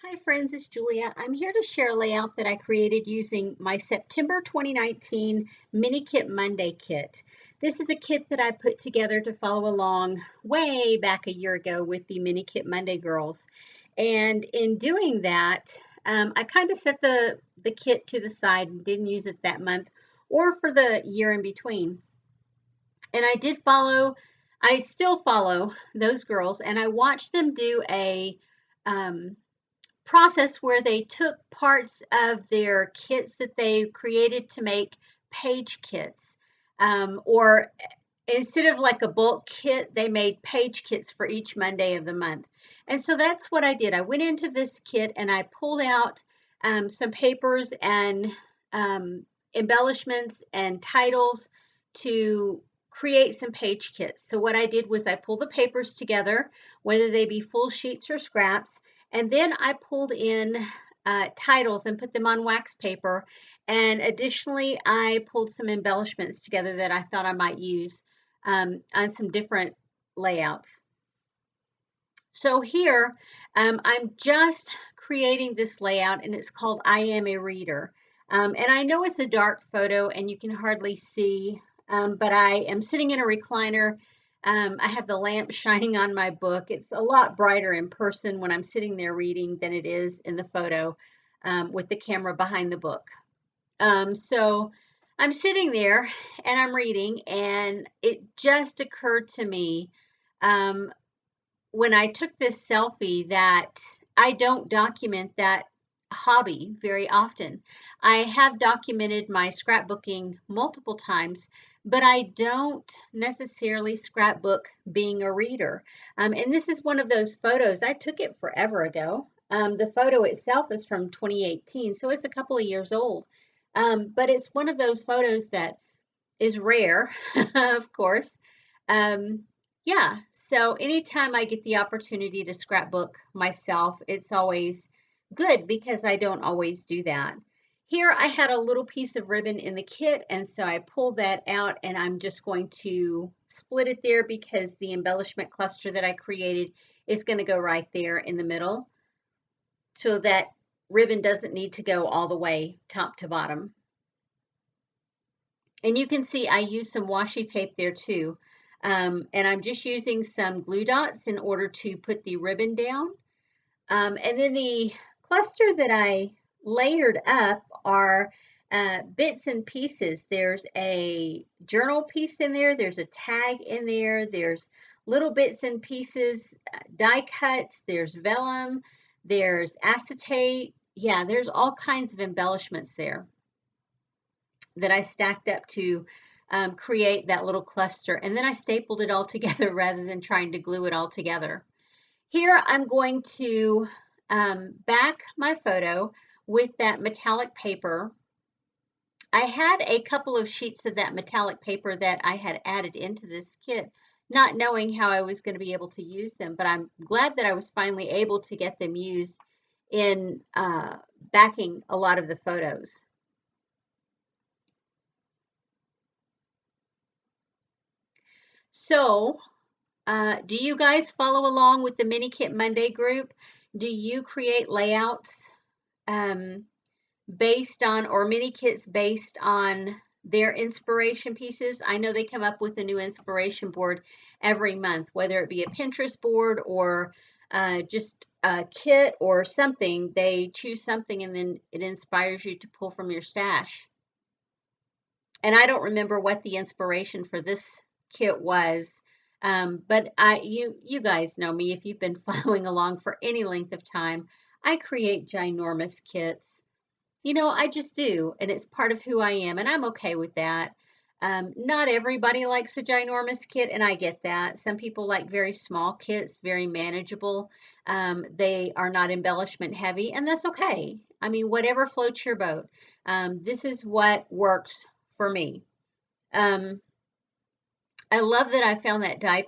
Hi friends, it's Julia. I'm here to share a layout that I created using my September 2019 Minikit Monday kit. This is a kit that I put together to follow along way back a year ago with the Minikit Monday girls. And in doing that, I kind of set the kit to the side and didn't use it that month or for the year in between. And I still follow those girls, and I watched them do a um, process where they took parts of their kits that they created to make page kits. Or instead of like a bulk kit, they made page kits for each Monday of the month. And so that's what I did. I went into this kit and I pulled out some papers and um, embellishments and titles to create some page kits. So what I did was I pulled the papers together, whether they be full sheets or scraps, and then I pulled in titles and put them on wax paper. And additionally, I pulled some embellishments together that I thought I might use on some different layouts. So here, I'm just creating this layout and it's called I Am a Reader. And I know it's a dark photo and you can hardly see, but I am sitting in a recliner. I have the lamp shining on my book. It's a lot brighter in person when I'm sitting there reading than it is in the photo with the camera behind the book. So I'm sitting there and I'm reading, and it just occurred to me um, when I took this selfie that I don't document that hobby very often. I have documented my scrapbooking multiple times, but I don't necessarily scrapbook being a reader. And this is one of those photos. I took it forever ago. The photo itself is from 2018, so it's a couple of years old. But it's one of those photos that is rare, of course. Um, yeah, so anytime I get the opportunity to scrapbook myself, it's always good because I don't always do that. Here I had a little piece of ribbon in the kit, and so I pulled that out and I'm just going to split it there because the embellishment cluster that I created is going to go right there in the middle, so that ribbon doesn't need to go all the way top to bottom. And you can see I use some washi tape there too. And I'm just using some glue dots in order to put the ribbon down. And then the cluster that I layered up are bits and pieces. There's a journal piece in there. There's a tag in there. There's little bits and pieces, die cuts. There's vellum. There's acetate. Yeah, there's all kinds of embellishments there that I stacked up to create that little cluster. And then I stapled it all together rather than trying to glue it all together. Here I'm going to back my photo with that metallic paper. I had a couple of sheets of that metallic paper that I had added into this kit, not knowing how I was going to be able to use them, but I'm glad that I was finally able to get them used in backing a lot of the photos. So do you guys follow along with the Minikit Monday group? Do you create layouts um, based on, or mini kits based on their inspiration pieces? I know they come up with a new inspiration board every month, whether it be a Pinterest board or just a kit or something. They choose something and then it inspires you to pull from your stash. And I don't remember what the inspiration for this kit was. But you guys know me. If you've been following along for any length of time, I create ginormous kits. You know, I just do, and it's part of who I am, and I'm okay with that. Not everybody likes a ginormous kit, and I get that. Some people like very small kits, very manageable. They are not embellishment heavy, and that's okay. I mean, whatever floats your boat. This is what works for me. Um, I love that I found that die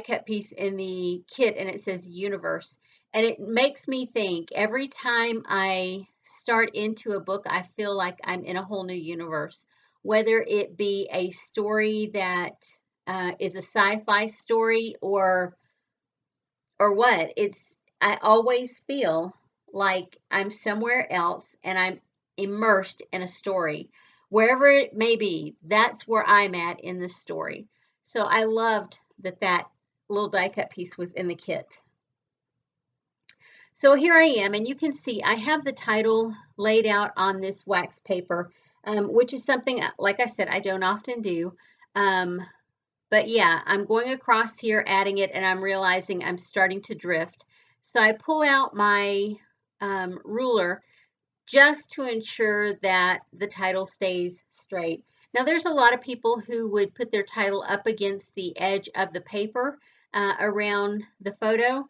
cut piece in the kit, and it says universe. And it makes me think every time I start into a book, I feel like I'm in a whole new universe, whether it be a story that is a sci-fi story or what. I always feel like I'm somewhere else and I'm immersed in a story. Wherever it may be, that's where I'm at in the story. So I loved that that little die cut piece was in the kit. So here I am, and you can see I have the title laid out on this wax paper, which is something, like I said, I don't often do. But yeah, I'm going across here, adding it, and I'm realizing I'm starting to drift. So I pull out my ruler just to ensure that the title stays straight. Now, there's a lot of people who would put their title up against the edge of the paper around the photo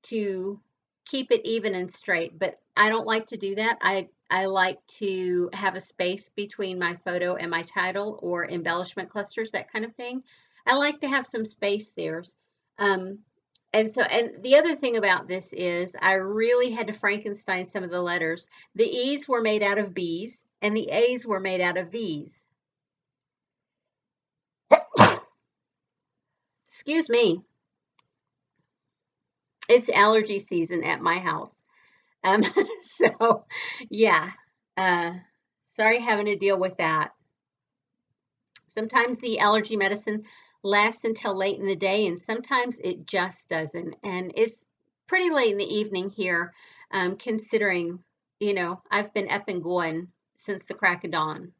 to keep it even and straight, but I don't like to do that. I like to have a space between my photo and my title, or embellishment clusters, that kind of thing. I like to have some space there. Um, and the other thing about this is I really had to Frankenstein some of the letters. The E's were made out of B's and the A's were made out of V's. Excuse me. It's allergy season at my house. Um, so yeah, uh, sorry having to deal with that. Sometimes the allergy medicine lasts until late in the day, and sometimes it just doesn't. And it's pretty late in the evening here, considering, I've been up and going since the crack of dawn.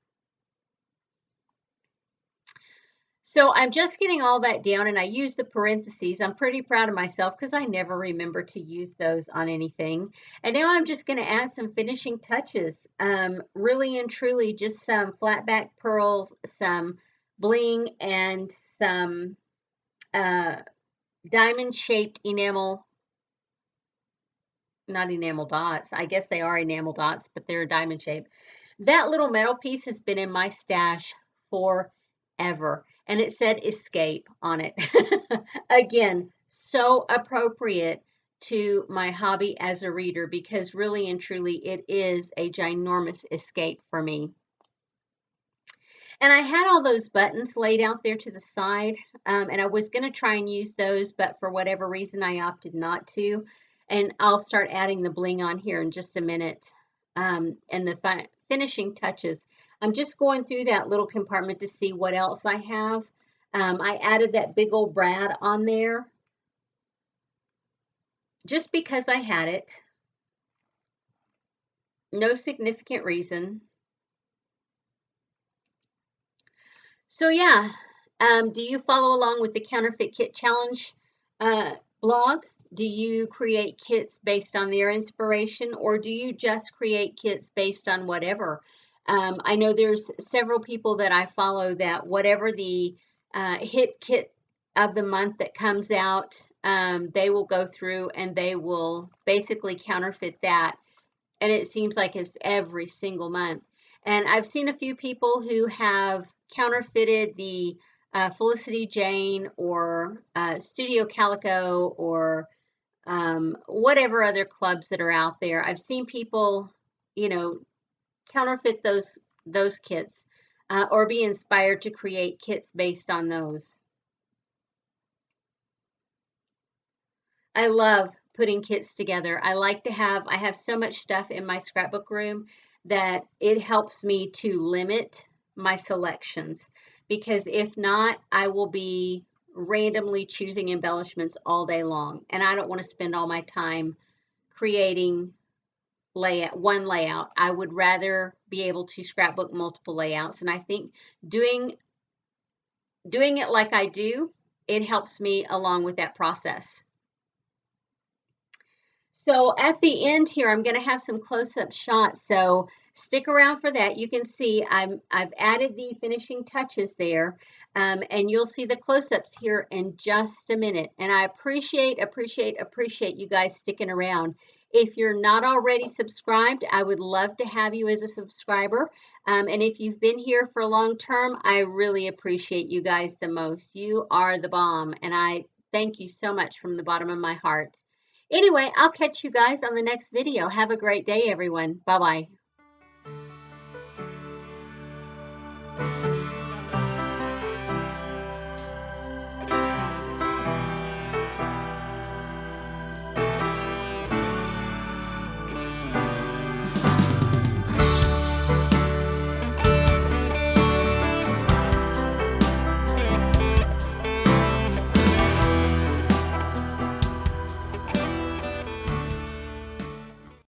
So I'm just getting all that down, and I use the parentheses. I'm pretty proud of myself because I never remember to use those on anything. And now I'm just going to add some finishing touches. Really and truly just some flat back pearls, some bling, and some diamond shaped enamel, not enamel dots. I guess they are enamel dots, but they're diamond shaped. That little metal piece has been in my stash forever, and it said escape on it. Again, so appropriate to my hobby as a reader, because really and truly it is a ginormous escape for me. And I had all those buttons laid out there to the side, and I was going to try and use those, but for whatever reason I opted not to. And I'll start adding the bling on here in just a minute. And the finishing touches. I'm just going through that little compartment to see what else I have. I added that big old brad on there just because I had it. No significant reason. So yeah, do you follow along with the Counterfeit Kit Challenge blog? Do you create kits based on their inspiration, or do you just create kits based on whatever? I know there's several people that I follow that whatever the hit kit of the month that comes out, they will go through and they will basically counterfeit that. And it seems like it's every single month. And I've seen a few people who have counterfeited the Felicity Jane or Studio Calico or whatever other clubs that are out there. I've seen people, counterfeit those kits or be inspired to create kits based on those. I love putting kits together. I have so much stuff in my scrapbook room that it helps me to limit my selections, because if not, I will be randomly choosing embellishments all day long, and I don't want to spend all my time creating one layout. I would rather be able to scrapbook multiple layouts, and I think doing it like I do, it helps me along with that process. So at the end here, I'm going to have some close-up shots, so stick around for that. You can see I've added the finishing touches there, and you'll see the close-ups here in just a minute. And I appreciate you guys sticking around. If you're not already subscribed, I would love to have you as a subscriber. And if you've been here for long term, I really appreciate you guys the most. You are the bomb, and I thank you so much from the bottom of my heart. Anyway, I'll catch you guys on the next video. Have a great day, everyone. Bye-bye.